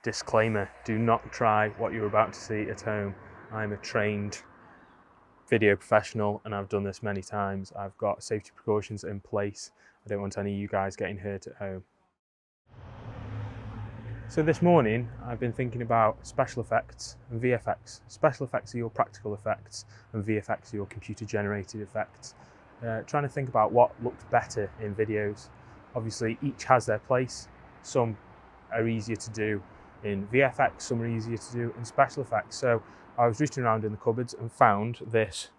Disclaimer, do not try what you're about to see at home. I'm a trained video professional and I've done this many times. I've got safety precautions in place. I don't want any of you guys getting hurt at home. So this morning I've been thinking about special effects and VFX. Special effects are your practical effects and VFX are your computer generated effects. Trying to think about what looks better in videos. Obviously each has their place. Some are easier to do in VFX, some are easier to do in special effects. So I was rooting around in the cupboards and found this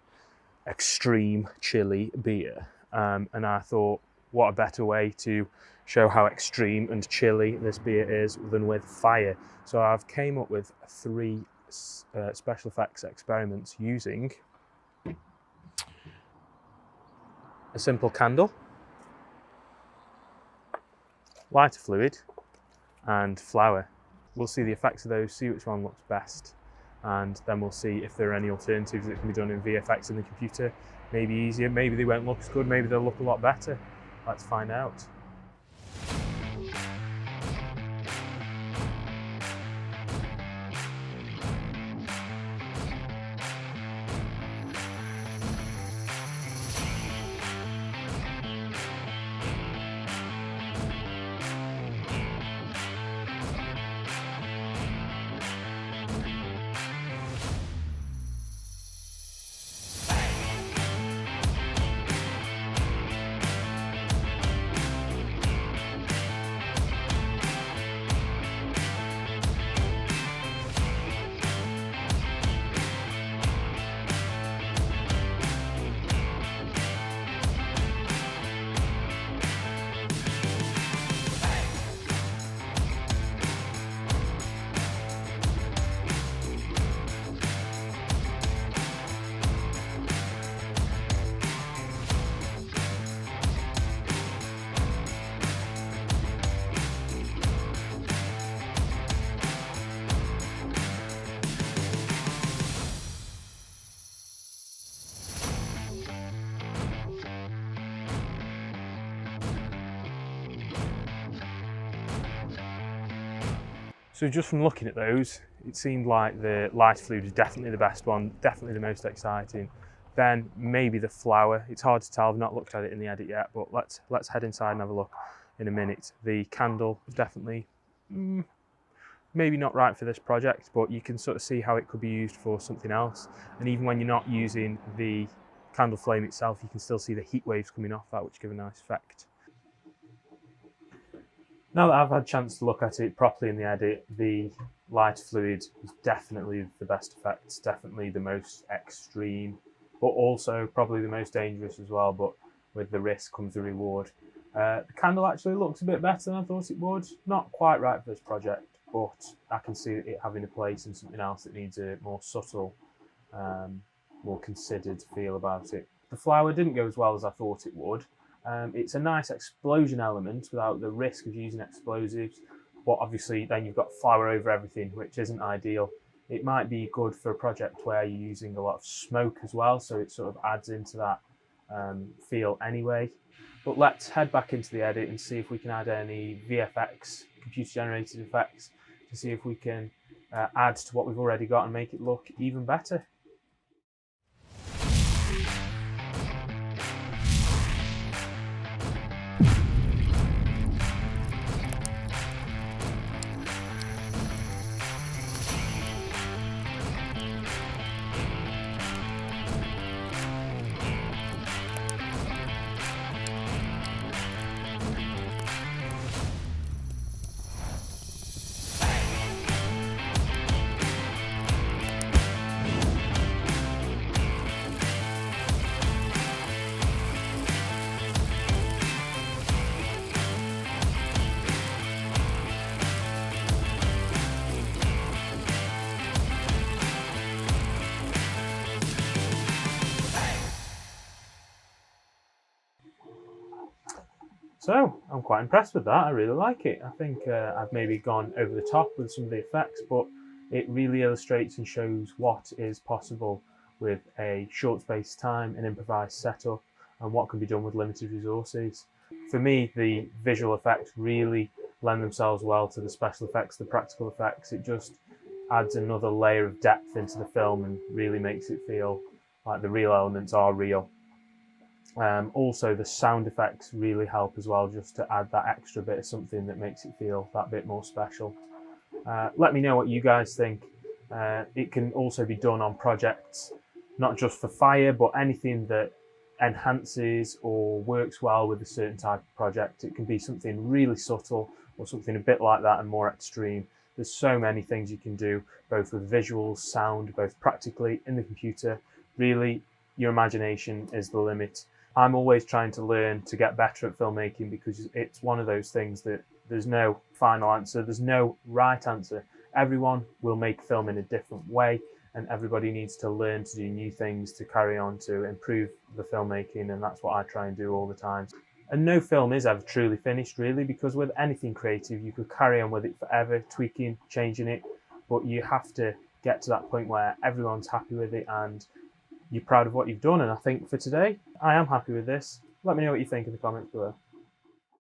extreme chili beer. And I thought, what a better way to show how extreme and chilly this beer is than with fire. So I've came up with 3 special effects experiments using a simple candle, lighter fluid and flour. We'll see the effects of those, see which one looks best, and then we'll see if there are any alternatives that can be done in VFX in the computer. Maybe easier, maybe they won't look as good, maybe they'll look a lot better. Let's find out. So just from looking at those, it seemed like the light fluid was definitely the best one, definitely the most exciting. Then maybe the flour. It's hard to tell, I've not looked at it in the edit yet, but let's head inside and have a look in a minute. The candle is definitely maybe not right for this project, but you can sort of see how it could be used for something else. And even when you're not using the candle flame itself, you can still see the heat waves coming off that, which give a nice effect. Now that I've had a chance to look at it properly in the edit, the light fluid is definitely the best effect. It's definitely the most extreme, but also probably the most dangerous as well, but with the risk comes the reward. The candle actually looks a bit better than I thought it would. Not quite right for this project, but I can see it having a place in something else that needs a more subtle, more considered feel about it. The flour didn't go as well as I thought it would. It's a nice explosion element without the risk of using explosives, but obviously then you've got flour over everything, which isn't ideal. It might be good for a project where you're using a lot of smoke as well, so it sort of adds into that feel anyway. But let's head back into the edit and see if we can add any VFX, computer generated effects, to see if we can add to what we've already got and make it look even better. So I'm quite impressed with that. I really like it. I think I've maybe gone over the top with some of the effects, but it really illustrates and shows what is possible with a short space of time, an improvised setup, and what can be done with limited resources. For me, the visual effect really lend themselves well to the special effects, the practical effects. It just adds another layer of depth into the film and really makes it feel like the real elements are real. Also, the sound effects really help as well, just to add that extra bit of something that makes it feel that bit more special. Let me know what you guys think. It can also be done on projects, not just for fire, but anything that enhances or works well with a certain type of project. It can be something really subtle or something a bit like that and more extreme. There's so many things you can do, both with visuals, sound, both practically in the computer. Really, your imagination is the limit. I'm always trying to learn to get better at filmmaking, because it's one of those things that there's no final answer, there's no right answer. Everyone will make film in a different way, and everybody needs to learn to do new things to carry on to improve the filmmaking, and that's what I try and do all the time. And no film is ever truly finished, really, because with anything creative, you could carry on with it forever, tweaking, changing it, but you have to get to that point where everyone's happy with it and you're proud of what you've done. And I think for today, I am happy with this. Let me know what you think in the comments below.